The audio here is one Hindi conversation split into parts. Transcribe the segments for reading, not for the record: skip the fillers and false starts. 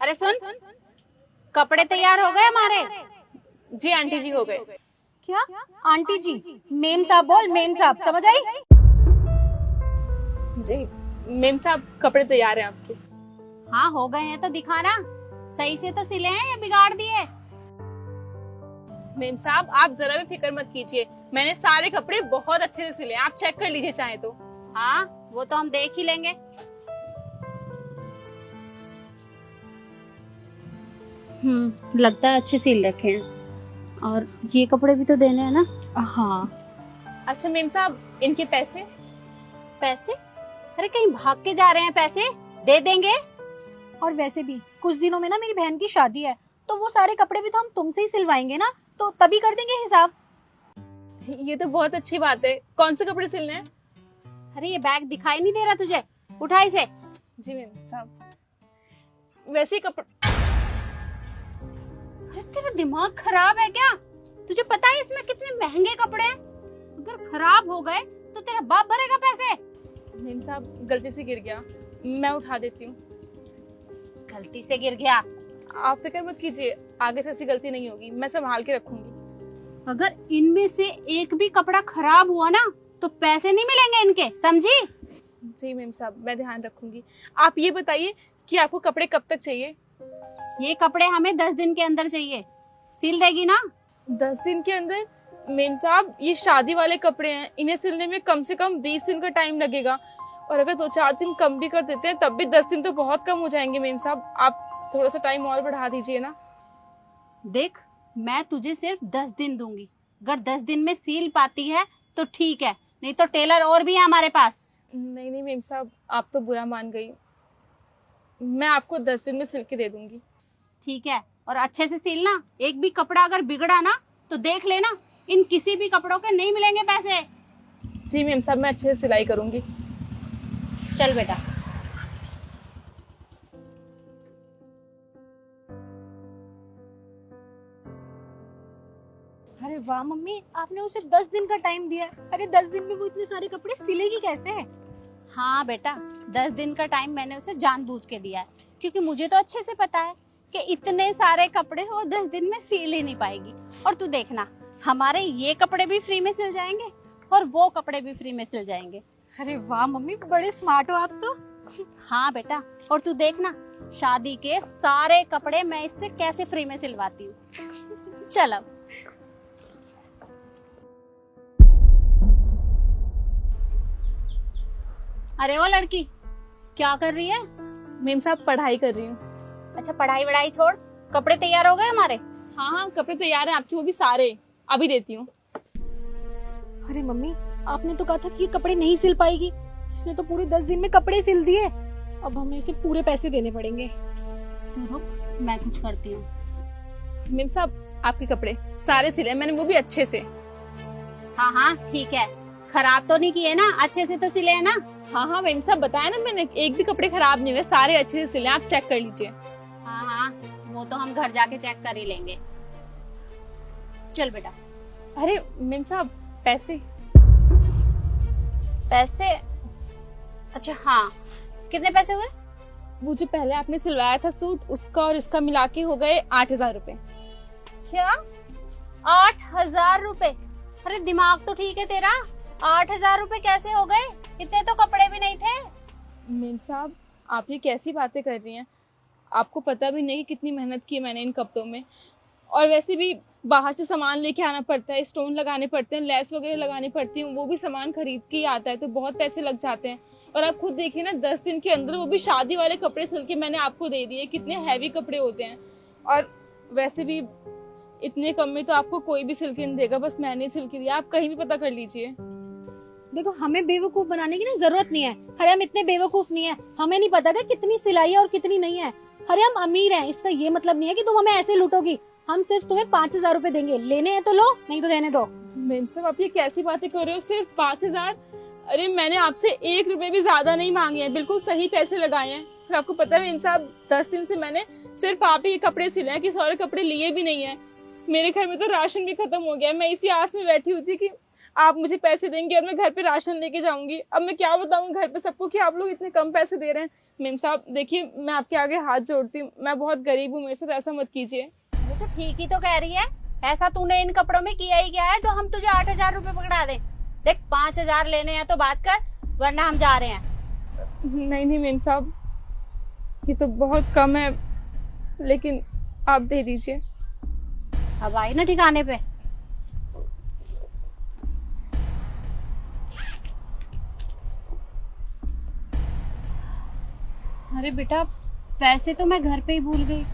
अरे सुन, कपड़े तैयार हो गए हमारे। जी आंटी जी हो गए। क्या आंटी जी? मेम साहब बोल, मेम साहब, समझ आई? जी मेम साहब कपड़े तैयार हैं आपके। हाँ हो गए हैं तो दिखाना, सही से तो सिले हैं या बिगाड़ दिए? मेम साहब आप जरा भी फिक्र मत कीजिए, मैंने सारे कपड़े बहुत अच्छे से सिले हैं, आप चेक कर लीजिए चाहे तो। हाँ वो तो हम देख ही लेंगे। लगता है अच्छे सिल रखे हैं। और ये कपड़े भी तो देने हैं ना? हाँ। अच्छा मेम साहब इनके पैसे? पैसे? अरे कहीं भाग के जा रहे हैं? पैसे दे देंगे। और वैसे भी कुछ दिनों में ना मेरी बहन की शादी है, तो वो सारे कपड़े भी तो हम तुमसे ही सिलवाएंगे ना, तो तभी कर देंगे हिसाब। ये तो बहुत अच्छी बात है। कौन से कपड़े सिलने हैं? अरे ये बैग दिखाई नहीं दे रहा तुझे? उठा इसे। जी मेम साहब वैसे ही कपड़े। अरे तेरा दिमाग खराब है क्या? तुझे पता है इसमें कितने महंगे कपड़े हैं? अगर खराब हो गए तो तेरा बाप भरेगा पैसे। मेम साहब गलती से गिर गया, मैं उठा देती हूँ। गलती से गिर गया? आप फिक्र मत कीजिए, आगे से ऐसी गलती नहीं होगी, मैं संभाल के रखूंगी। अगर इनमें से एक भी कपड़ा खराब हुआ ना तो पैसे नहीं मिलेंगे इनके, समझी? जी मेम साहब मैं ध्यान रखूंगी। आप ये बताइए कि आपको कपड़े कब तक चाहिए? ये कपड़े हमें 10 दिन के अंदर चाहिए। सिल देगी ना? 10 दिन के अंदर? मेम साहब ये शादी वाले कपड़े हैं, इन्हें सिलने में कम से कम 20 दिन का टाइम लगेगा, और अगर 2-4 दिन कम भी कर देते हैं तब भी 10 दिन तो बहुत कम हो जाएंगे। मेम साहब आप थोड़ा सा टाइम और बढ़ा दीजिए ना। देख मैं तुझे सिर्फ 10 दिन दूंगी, अगर 10 दिन में सील पाती है तो ठीक है, नहीं तो टेलर और भी है हमारे पास। नहीं नहीं मेम साहब आप तो बुरा मान गई, मैं आपको 10 दिन में सिल के दे दूंगी। ठीक है, और अच्छे से सिलना। एक भी कपड़ा अगर बिगड़ा ना तो देख लेना, इन किसी भी कपड़ों के नहीं मिलेंगे पैसे। जी मेम साहब मैं अच्छे से सिलाई करूंगी। चल बेटा। अरे वाह मम्मी, आपने उसे 10 दिन का टाइम दिया है। अरे 10 दिन में वो इतने सारे कपड़े सिलेगी कैसे? हाँ बेटा, 10 दिन का टाइम मैंने उसे जानबूझ के दिया है, क्योंकि मुझे तो अच्छे से पता है कि इतने सारे कपड़े वो 10 दिन में सिल ही नहीं पाएगी। और तू देखना, हमारे ये कपड़े भी फ्री में सिल जाएंगे और वो कपड़े भी फ्री में सिल जाएंगे। अरे वाह मम्मी, बड़े स्मार्ट हो आप तो। हाँ बेटा, और तू देखना शादी के सारे कपड़े मैं इससे कैसे फ्री में सिलवाती हूँ। चल अब। अरे वो लड़की क्या कर रही है? मेम साहब पढ़ाई कर रही हूँ। अच्छा पढ़ाई वढ़ाई छोड़, कपड़े तैयार हो गए हमारे? हाँ हाँ कपड़े तैयार हैं आपके, वो भी सारे, अभी देती हूँ। अरे मम्मी, आपने तो कहा था कि ये कपड़े नहीं सिल पाएगी, इसने तो पूरे 10 दिन में कपड़े सिल दिए। अब हमें इसे पूरे पैसे देने पड़ेंगे। तू रुक, मैं कुछ करती हूँ। मेम साहब आपके कपड़े सारे सिले हैं मैंने, वो भी अच्छे से। हाँ हाँ ठीक है, खराब तो नहीं किए ना, अच्छे से तो सिले है ना? हाँ हाँ मेम साहब बताया ना मैंने, एक भी कपड़े खराब नहीं हुए, सारे अच्छे से सिले हैं, आप चेक कर लीजिए। हाँ हाँ वो तो हम घर जाके चेक कर ही लेंगे। चल बेटा। अरे मेम साहब पैसे? पैसे? अच्छा हाँ, कितने पैसे हुए? वो जो पहले आपने सिलवाया था सूट, उसका और इसका मिला के हो गए 8,000 रुपए। क्या 8,000 रुपए? अरे दिमाग तो ठीक है तेरा, 8,000 रुपए कैसे हो गए? इतने तो कपड़े भी नहीं थे। मेम साहब आप ये कैसी बातें कर रही हैं, आपको पता भी नहीं कि कितनी मेहनत की मैंने इन कपड़ों में, और वैसे भी बाहर से सामान लेके आना पड़ता है, स्टोन लगाने पड़ते हैं, लेस वगैरह लगानी पड़ती है, वो भी सामान खरीद के ही आता है, तो बहुत पैसे लग जाते हैं। और आप खुद देखिए ना 10 दिन के अंदर वो भी शादी वाले कपड़े सिल के मैंने आपको दे दिए, कितने हैवी कपड़े होते हैं, और वैसे भी इतने कम में तो आपको कोई भी सिल के नहीं देगा, बस मैंने सिल के दिया, आप कहीं भी पता कर लीजिए। देखो हमें बेवकूफ बनाने की ना जरूरत नहीं है। अरे हम इतने बेवकूफ नहीं है, हमें नहीं पता कि कितनी सिलाई है और कितनी नहीं है। अरे हम अमीर हैं, इसका ये मतलब नहीं है कि तुम हमें ऐसे लूटोगी। हम सिर्फ तुम्हें 5,000 रुपए देंगे, लेने हैं तो लो, नहीं तो रहने दो। मेम साहब आप ये कैसी बातें कर रहे हो, सिर्फ 5,000? अरे मैंने आपसे 1 रुपए भी ज्यादा नहीं मांगे हैं, बिल्कुल सही पैसे लगाए हैं। फिर आपको पता है मेम साहब 10 दिन से मैंने सिर्फ आप ही कपड़े सिले हैं, किसी और कपड़े लिए भी नहीं है। मेरे घर में तो राशन भी खत्म हो गया, मैं इसी आस में बैठी हुई थी कि आप मुझे पैसे देंगे और मैं घर पे राशन लेके जाऊंगी। अब मैं क्या बताऊं घर पे सबको कि आप लोग इतने कम पैसे दे रहे हैं। मेम साहब देखिए, मैं आपके आगे हाथ जोड़ती हूँ, मैं बहुत गरीब हूँ, मेरे साथ ऐसा मत कीजिए। ये तो ठीक ही तो कह रही है। ऐसा तूने इन कपड़ों में किया ही क्या है जो हम तुझे 8,000 रुपए पकड़ा दें? देख 5,000 लेने हैं तो बात कर, वरना हम जा रहे हैं। नहीं मेम साहब, ये तो बहुत कम है, लेकिन आप दे दीजिए। अब आई ना ठिकाने पे। अरे बेटा, पैसे तो मैं घर पे ही भूल गई।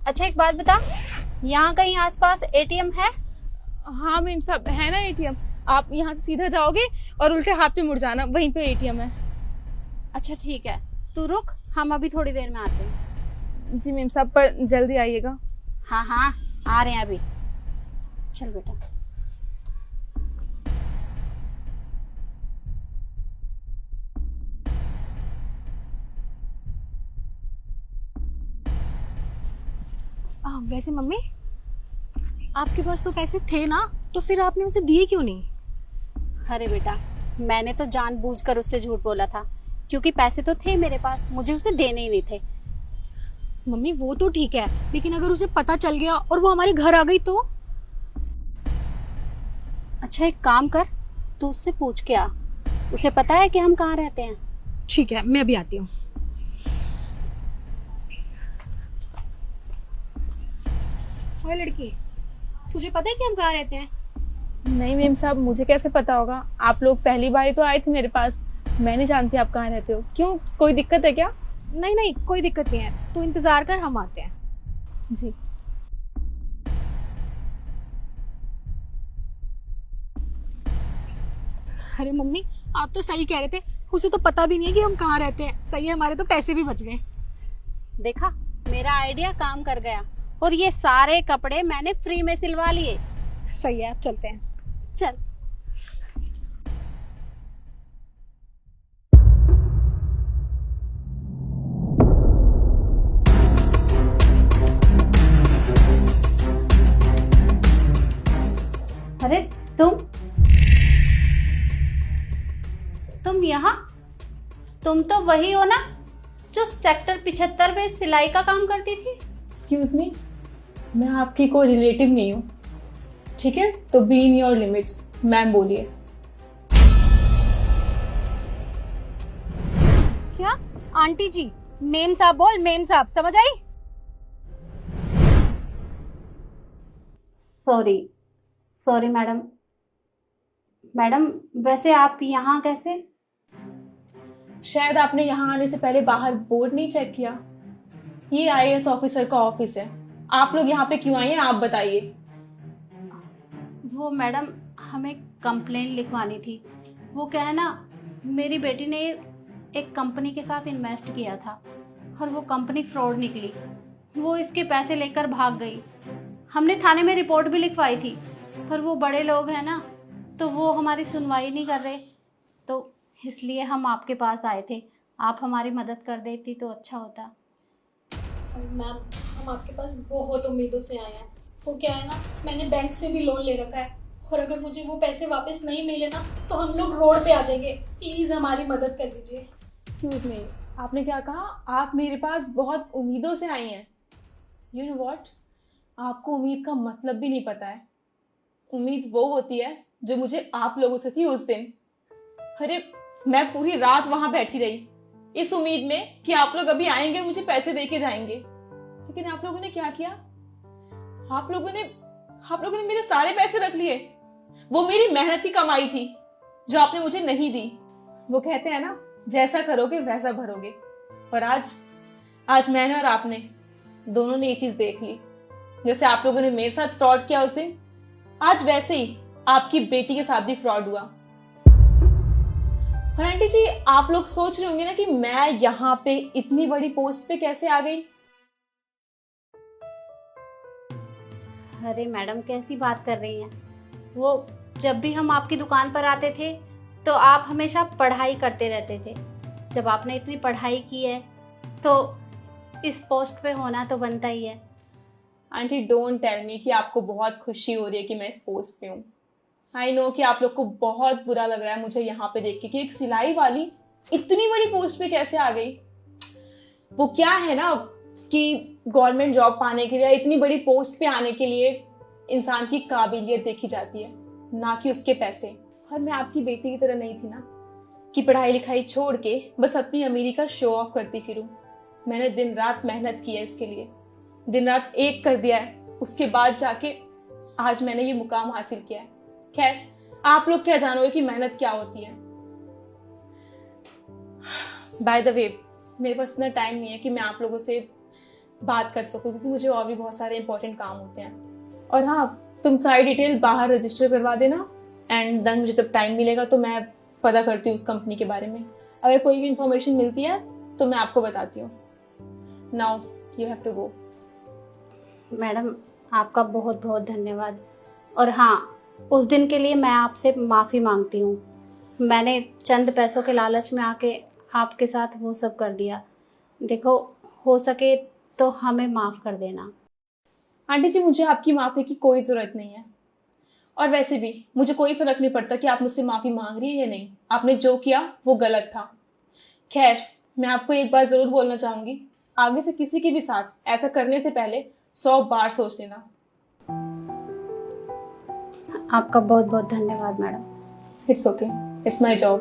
अच्छा एक बात बता, यहाँ कहीं आसपास एटीएम है? हाँ मेम साहब, है ना एटीएम। आप यहाँ से सीधा जाओगे और उल्टे हाथ पे मुड़ जाना, वहीं पे एटीएम है। अच्छा ठीक है, तू रुक, हम अभी थोड़ी देर में आते हैं। जी मेम साहब, पर जल्दी आइएगा। हाँ हाँ, आ रहे हैं अभी। चल बेटा। वैसे मम्मी, आपके पास तो पैसे थे ना, तो फिर आपने उसे दिए क्यों नहीं? अरे बेटा, मैंने तो जानबूझकर उससे झूठ बोला था, क्योंकि पैसे तो थे मेरे पास, मुझे उसे देने ही नहीं थे। मम्मी वो तो ठीक है, लेकिन अगर उसे पता चल गया और वो हमारे घर आ गई तो? अच्छा एक काम कर, तू उससे पूछ के आ, उसे पता है कि हम कहाँ रहते हैं। ठीक है, मैं अभी आती हूँ। ओए लड़की, तुझे पता है कि हम कहाँ रहते हैं? नहीं मेम साहब, मुझे कैसे पता होगा? आप लोग पहली बार ही तो आए थे मेरे पास, मैं नहीं जानती आप कहाँ रहते हो। क्यों, कोई दिक्कत है क्या? नहीं नहीं, कोई दिक्कत नहीं है, तू इंतजार कर, हम आते हैं। जी। अरे मम्मी, आप तो सही कह रहे थे, उसे तो पता भी नहीं है कि हम कहाँ रहते हैं। सही है, हमारे तो पैसे भी बच गए। देखा, मेरा आइडिया काम कर गया, और ये सारे कपड़े मैंने फ्री में सिलवा लिए। सही है, अब चलते हैं। चल। अरे तुम यहाँ? तुम तो वही हो ना जो सेक्टर 75 में सिलाई का काम करती थी? एक्सक्यूज मी, मैं आपकी कोई रिलेटिव नहीं हूँ, ठीक है? तो be in your limits. Ma'am बोलिए। क्या? आंटी जी, मेम साहब बोल, मेम साहब, समझ आई? Sorry madam. मैडम वैसे आप यहाँ कैसे? शायद आपने यहाँ आने से पहले बाहर बोर्ड नहीं चेक किया। ये आईएएस ऑफिसर का ऑफिस है। आप लोग यहाँ पे क्यों आए हैं, आप बताइए। वो मैडम, हमें कंप्लेंट लिखवानी थी। वो क्या है ना, मेरी बेटी ने एक कंपनी के साथ इन्वेस्ट किया था और वो कंपनी फ्रॉड निकली। वो इसके पैसे लेकर भाग गई। हमने थाने में रिपोर्ट भी लिखवाई थी, पर वो बड़े लोग हैं ना, तो वो हमारी सुनवाई नहीं कर रहे, तो इसलिए हम आपके पास आए थे। आप हमारी मदद कर देती तो अच्छा होता। मैम, हम आपके पास बहुत उम्मीदों से आए हैं। वो क्या है ना, मैंने बैंक से भी लोन ले रखा है, और अगर मुझे वो पैसे वापस नहीं मिले ना, तो हम लोग रोड पे आ जाएंगे। प्लीज हमारी मदद कर दीजिए। एक्सक्यूज मी, आपने क्या कहा? आप मेरे पास बहुत उम्मीदों से आई हैं। यू नो व्हाट, आपको उम्मीद का मतलब भी नहीं पता है। उम्मीद वो होती है जो मुझे आप लोगों से थी उस दिन। अरे मैं पूरी रात वहां बैठी रही इस उम्मीद में कि आप लोग अभी आएंगे और मुझे पैसे दे के जाएंगे, लेकिन आप लोगों ने क्या किया? आप लोगों ने मेरे सारे पैसे रख लिए। वो मेरी मेहनत की कमाई थी जो आपने मुझे नहीं दी। वो कहते हैं ना, जैसा करोगे वैसा भरोगे। और आज मैंने और आपने दोनों ने ये चीज देख ली। जैसे आप लोगों ने मेरे साथ फ्रॉड किया उस दिन, आज वैसे ही आपकी बेटी के साथ भी फ्रॉड हुआ। और आंटी जी, आप लोग सोच रहे होंगे ना कि मैं यहाँ पे इतनी बड़ी पोस्ट पे कैसे आ गई। अरे मैडम कैसी बात कर रही हैं? वो जब भी हम आपकी दुकान पर आते थे तो आप हमेशा पढ़ाई करते रहते थे। जब आपने इतनी पढ़ाई की है तो इस पोस्ट पे होना तो बनता ही है। आंटी डोंट टेल मी कि आपको बहुत खुशी हो रही है कि मैं इस पोस्ट पे हूँ। आई नो कि आप लोग को बहुत बुरा लग रहा है मुझे यहाँ पे देख के कि एक सिलाई वाली इतनी बड़ी पोस्ट पे कैसे आ गई। वो क्या है ना कि गवर्नमेंट जॉब पाने के लिए, इतनी बड़ी पोस्ट पे आने के लिए इंसान की काबिलियत देखी जाती है, ना कि उसके पैसे। और मैं आपकी बेटी की तरह नहीं थी ना कि पढ़ाई लिखाई छोड़ के बस अपनी अमीरी का शो ऑफ करती फिरूं। मैंने दिन रात मेहनत की है इसके लिए, दिन रात एक कर दिया है, उसके बाद जाके आज मैंने ये मुकाम हासिल किया है। खैर, आप लोग क्या जानोगे कि मेहनत क्या होती है। बाय द वे, मेरे पास इतना टाइम नहीं है कि मैं आप लोगों से बात कर सकूं, क्योंकि मुझे और भी बहुत सारे इंपॉर्टेंट काम होते हैं। और हाँ, तुम सारी डिटेल बाहर रजिस्टर करवा देना, एंड देन मुझे जब टाइम मिलेगा तो मैं पता करती हूँ उस कंपनी के बारे में। अगर कोई भी इंफॉर्मेशन मिलती है तो मैं आपको बताती हूँ। Now you have to go. Madam, आपका बहुत बहुत धन्यवाद। और हाँ, उस दिन के लिए मैं आपसे माफ़ी मांगती हूँ। मैंने चंद पैसों के लालच में आके आपके साथ वो सब कर दिया। देखो, हो सके तो हमें माफ़ कर देना। आंटी जी, मुझे आपकी माफ़ी की कोई ज़रूरत नहीं है, और वैसे भी मुझे कोई फ़र्क नहीं पड़ता कि आप मुझसे माफ़ी मांग रही है या नहीं। आपने जो किया वो गलत था। खैर, मैं आपको एक बात ज़रूर बोलना चाहूँगी, आगे से किसी के भी साथ ऐसा करने से पहले 100 बार सोच लेना। आपका बहुत बहुत धन्यवाद madam. It's okay, it's my job.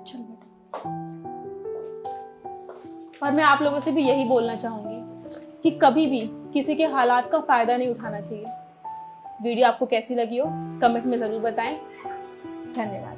चलो बेटा। और मैं आप लोगों से भी यही बोलना चाहूँगी कि कभी भी किसी के हालात का फ़ायदा नहीं उठाना चाहिए। वीडियो आपको कैसी लगी हो कमेंट में ज़रूर बताएं। धन्यवाद।